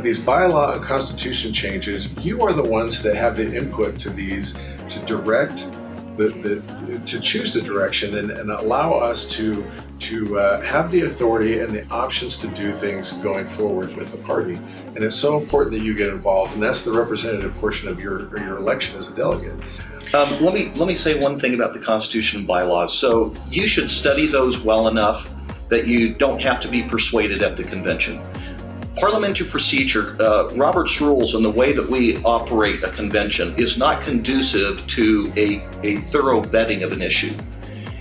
These bylaw and constitution changes, you are the ones that have the input to these to direct to choose the direction and allow us to have the authority and the options to do things going forward with the party. And it's so important that you get involved, and that's the representative portion of your election as a delegate. Let me say one thing about the Constitution and bylaws. So you should study those well enough that you don't have to be persuaded at the convention. Parliamentary procedure, Robert's rules, and the way that we operate a convention is not conducive to a thorough vetting of an issue.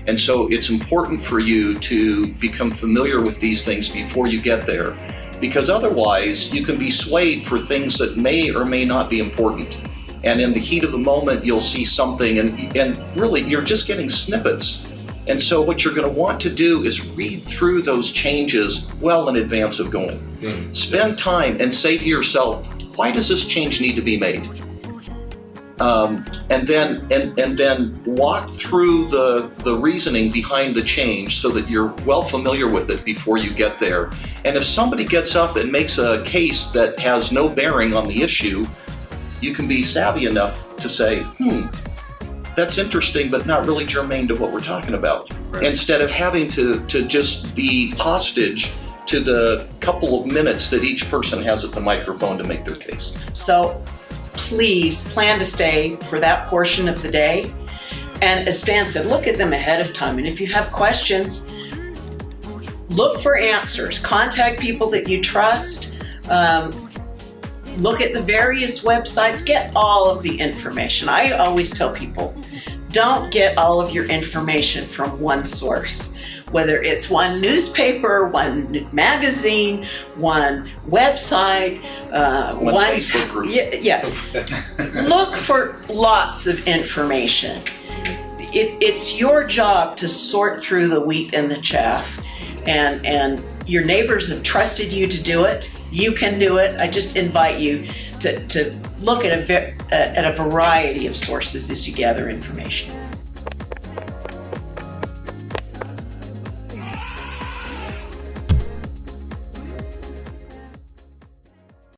And so it's important for you to become familiar with these things before you get there, because otherwise you can be swayed for things that may or may not be important. And in the heat of the moment, you'll see something, and really you're just getting snippets. And so what you're going to want to do is read through those changes well in advance of going. Spend time and say to yourself, why does this change need to be made? And then walk through the reasoning behind the change so that you're well familiar with it before you get there. And if somebody gets up and makes a case that has no bearing on the issue, you can be savvy enough to say, that's interesting, but not really germane to what we're talking about. Right. Instead of having to just be hostage to the couple of minutes that each person has at the microphone to make their case. So please plan to stay for that portion of the day. And as Stan said, look at them ahead of time. And if you have questions, look for answers. Contact people that you trust. Look at the various websites, get all of the information. I always tell people, don't get all of your information from one source, whether it's one newspaper, one magazine, one website, one Facebook group. Yeah. Look for lots of information. It's your job to sort through the wheat and the chaff, and your neighbors have trusted you to do it. You can do it. I just invite you to look at a variety of sources as you gather information.